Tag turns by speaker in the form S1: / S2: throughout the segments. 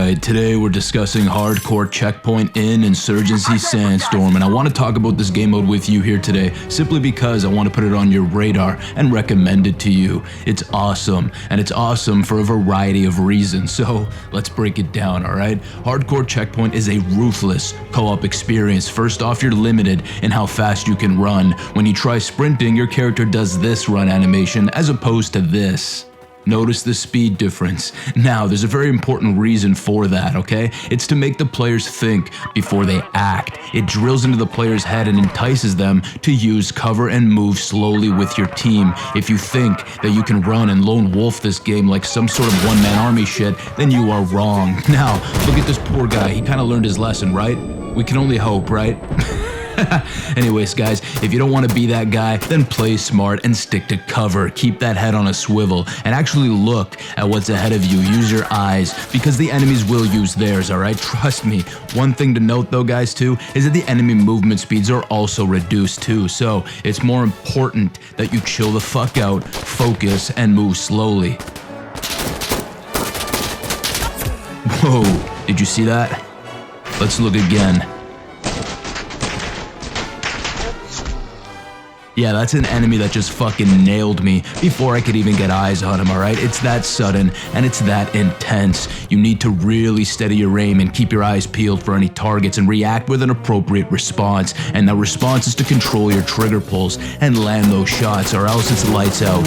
S1: Alright, today we're discussing hardcore checkpoint in Insurgency Sandstorm, and I want to talk about this game mode with you here today, simply because I want to put it on your radar and recommend it to you. It's awesome, and it's awesome for a variety of reasons, so let's break it down, alright? Hardcore checkpoint is a ruthless co-op experience. First off, you're limited in how fast you can run. When you try sprinting, your character does this run animation as opposed to this. Notice the speed difference. Now, there's a very important reason for that, okay? It's to make the players think before they act. It drills into the player's head and entices them to use cover and move slowly with your team. If you think that you can run and lone wolf this game like some sort of one-man army shit, then you are wrong. Now, look at this poor guy. He kind of learned his lesson, right? We can only hope, right? Anyways, guys, if you don't want to be that guy, then play smart and stick to cover. Keep that head on a swivel and actually look at what's ahead of you. Use your eyes, because the enemies will use theirs, alright? Trust me. One thing to note though, guys, too, is that the enemy movement speeds are also reduced too, so it's more important that you chill the fuck out, focus, and move slowly. Whoa, did you see that? Let's look again. Yeah, that's an enemy that just fucking nailed me before I could even get eyes on him, alright? It's that sudden, and it's that intense. You need to really steady your aim and keep your eyes peeled for any targets and react with an appropriate response. And that response is to control your trigger pulls and land those shots, or else it's lights out.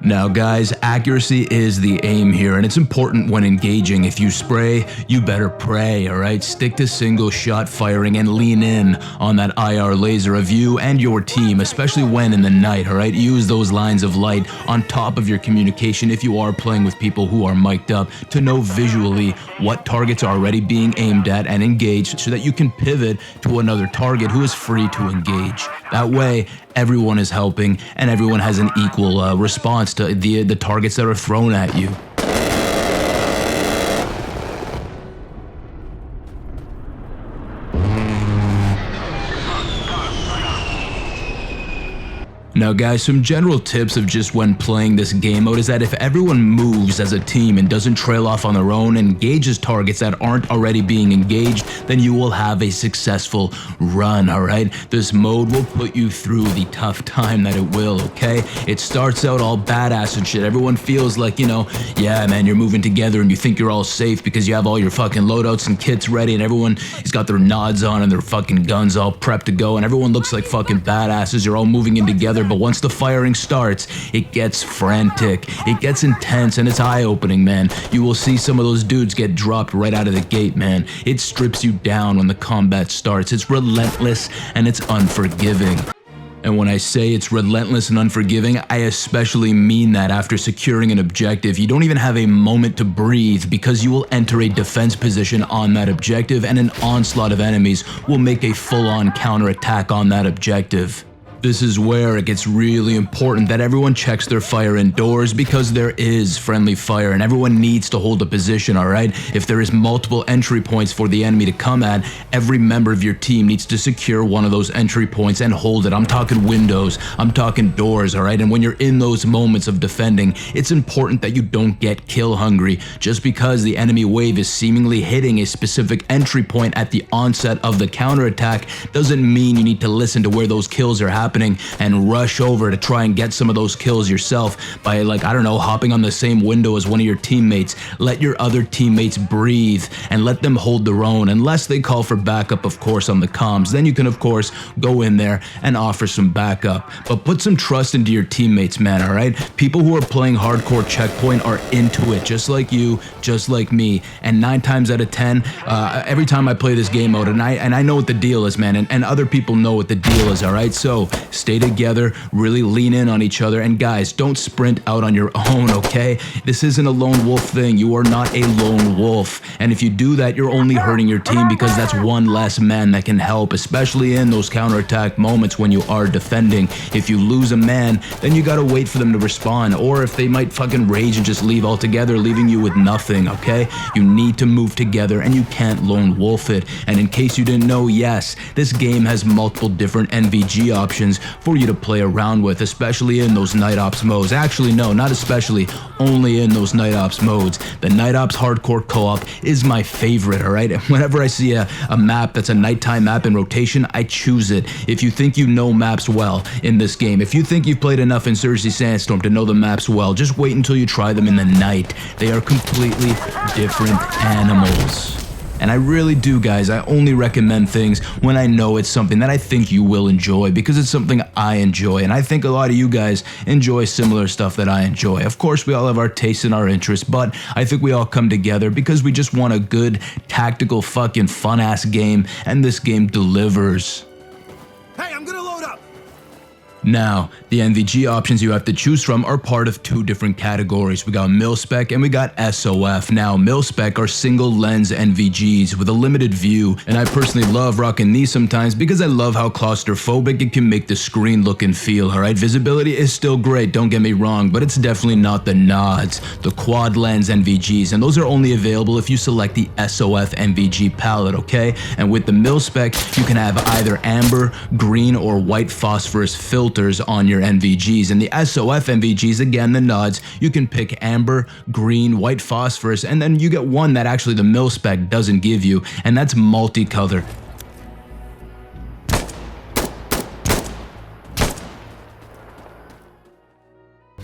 S1: Now guys, accuracy is the aim here, and it's important when engaging. If you spray, you better pray, alright? Stick to single shot firing and lean in on that IR laser of you and your team, especially when in the night, alright? Use those lines of light on top of your communication if you are playing with people who are mic'd up to know visually what targets are already being aimed at and engaged, so that you can pivot to another target who is free to engage. That way, everyone is helping and everyone has an equal response to the targets that are thrown at you. Now guys, some general tips of just when playing this game mode is that if everyone moves as a team and doesn't trail off on their own and engages targets that aren't already being engaged, then you will have a successful run, alright? This mode will put you through the tough time that it will, okay? It starts out all badass and shit. Everyone feels like, you know, yeah man, you're moving together and you think you're all safe because you have all your fucking loadouts and kits ready, and everyone has got their nods on and their fucking guns all prepped to go, and everyone looks like fucking badasses. You're all moving in together. But once the firing starts, it gets frantic, it gets intense, and it's eye-opening, man. You will see some of those dudes get dropped right out of the gate, man. It strips you down when the combat starts. It's relentless and it's unforgiving. And when I say it's relentless and unforgiving, I especially mean that. After securing an objective, you don't even have a moment to breathe, because you will enter a defense position on that objective, and an onslaught of enemies will make a full-on counterattack on that objective. This is where it gets really important that everyone checks their fire indoors, because there is friendly fire and everyone needs to hold a position, alright? If there is multiple entry points for the enemy to come at, every member of your team needs to secure one of those entry points and hold it. I'm talking windows, I'm talking doors, alright? And when you're in those moments of defending, it's important that you don't get kill hungry. Just because the enemy wave is seemingly hitting a specific entry point at the onset of the counterattack doesn't mean you need to listen to where those kills are happening and rush over to try and get some of those kills yourself by, like, I don't know, hopping on the same window as one of your teammates. Let your other teammates breathe and let them hold their own, unless they call for backup, of course, on the comms. Then you can, of course, go in there and offer some backup. But put some trust into your teammates, man, alright? People who are playing hardcore checkpoint are into it, just like you, just like me. And 9 times out of 10, every time I play this game mode, and I know what the deal is, man, and other people know what the deal is, alright? So stay together, really lean in on each other, and guys, don't sprint out on your own, okay? This isn't a lone wolf thing. You are not a lone wolf, and if you do that, you're only hurting your team, because that's one less man that can help, especially in those counterattack moments when you are defending. If you lose a man, then you gotta wait for them to respond, or if they might fucking rage and just leave altogether, leaving you with nothing, okay? You need to move together, and you can't lone wolf it. And in case you didn't know, yes, this game has multiple different NVG options options for you to play around with, especially in those night ops modes. Actually, no, not especially, only in those night ops modes. The night ops hardcore co-op is my favorite, alright? Whenever I see a map that's a nighttime map in rotation, I choose it. If you think you know maps well in this game, if you think you've played enough Insurgency Sandstorm to know the maps well, just wait until you try them in the night. They are completely different animals. And I really do, guys, I only recommend things when I know it's something that I think you will enjoy, because it's something I enjoy, and I think a lot of you guys enjoy similar stuff that I enjoy. Of course, we all have our tastes and our interests, but I think we all come together because we just want a good, tactical, fucking fun-ass game, and this game delivers.
S2: Hey, I'm gonna load up!
S1: Now, the NVG options you have to choose from are part of two different categories. We got mil-spec and we got SOF. Now, mil-spec are single lens NVGs with a limited view, and I personally love rocking these sometimes because I love how claustrophobic it can make the screen look and feel, alright? Visibility is still great, don't get me wrong, but it's definitely not the nods, the quad lens NVGs, and those are only available if you select the SOF NVG palette, okay? And with the mil-spec, you can have either amber, green, or white phosphorus filters on your NVGs, and the SOF NVGs, again the nods, you can pick amber, green, white phosphorus, and then you get one that actually the mil-spec doesn't give you, and that's multicolor.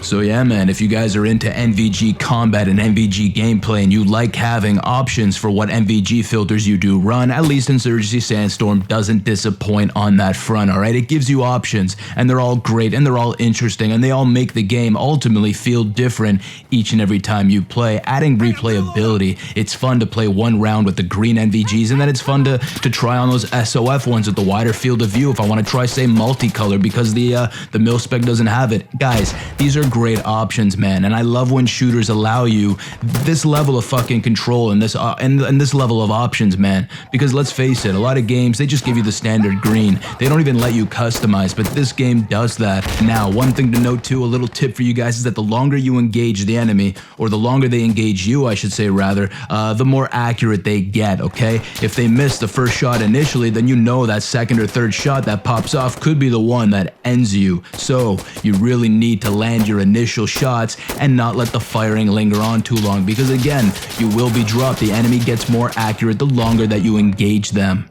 S1: So yeah, man, if you guys are into NVG combat and NVG gameplay and you like having options for what NVG filters you do run, at least Insurgency Sandstorm doesn't disappoint on that front, alright? It gives you options, and they're all great, and they're all interesting, and they all make the game ultimately feel different each and every time you play, adding replayability. It's fun to play one round with the green NVGs, and then it's fun to try on those SOF ones with the wider field of view if I want to try, say, multicolor, because the mil-spec doesn't have it. Guys, these are great options, man, and I love when shooters allow you this level of fucking control and this level of options, man, because let's face it, a lot of games, they just give you the standard green. They don't even let you customize, but this game does that. Now, one thing to note too, a little tip for you guys, is that the longer you engage the enemy, or the longer they engage you, I should say rather, the more accurate they get, okay? If they miss the first shot initially, then you know that second or third shot that pops off could be the one that ends you. So you really need to land your initial shots and not let the firing linger on too long, because again, you will be dropped. The enemy gets more accurate the longer that you engage them.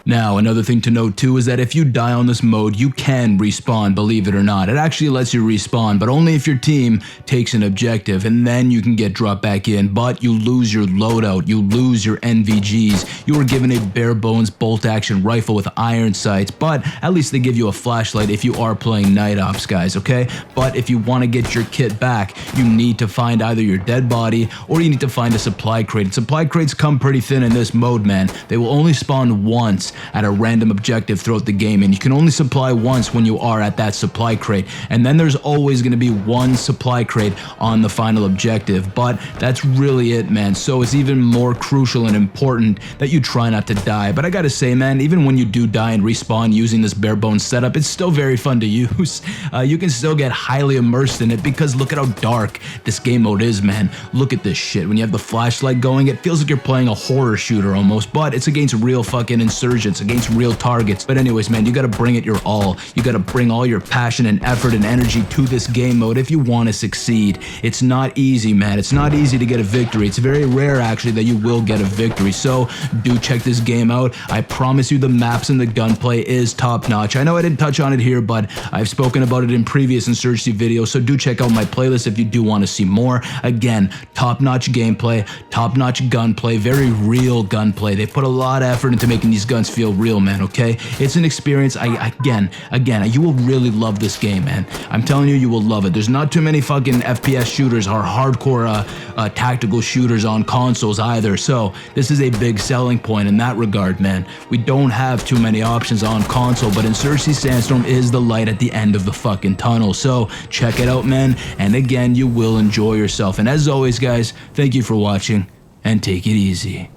S1: Now, another thing to note too is that if you die on this mode, you can respawn, believe it or not. It actually lets you respawn, but only if your team takes an objective, and then you can get dropped back in, but you lose your loadout, you lose your NVGs. You are given a bare bones bolt action rifle with iron sights, but at least they give you a flashlight if you are playing night ops, guys, okay? But if you want to get your kit back, you need to find either your dead body or you need to find a supply crate. Supply crates come pretty thin in this mode, man. They will only spawn once at a random objective throughout the game, and you can only supply once when you are at that supply crate, and then there's always going to be one supply crate on the final objective, but that's really it, man. So it's even more crucial and important that you try not to die. But I gotta say, man, even when you do die and respawn using this bare bones setup, it's still very fun to use. You can still get highly immersed in it, because look at how dark this game mode is, man. Look at this shit. When you have the flashlight going, it feels like you're playing a horror shooter almost, but it's against real fucking insurgents, against real targets. But anyways, man, you gotta bring it your all. You gotta bring all your passion and effort and energy to this game mode if you want to succeed. It's not easy, man. It's not easy to get a victory. It's very rare, actually, that you will get a victory. So do check this game out. I promise you the maps and the gunplay is top notch. I know I didn't touch on it here, but I've spoken about it in previous Insurgency videos, so do check out my playlist if you do want to see more. Again, top notch gameplay, top notch gunplay, very real gunplay. They put a lot of effort into making these guns feel real, man, okay? It's an experience. Again, you will really love this game, man. I'm telling you, you will love it. There's not too many fucking FPS shooters or hardcore tactical shooters on consoles either, so this is a big selling point in that regard, man. We don't have too many options on console, but Insurgency Sandstorm is the light at the end of the fucking tunnel, so check it out, man, and again, you will enjoy yourself. And as always, guys, thank you for watching, and take it easy.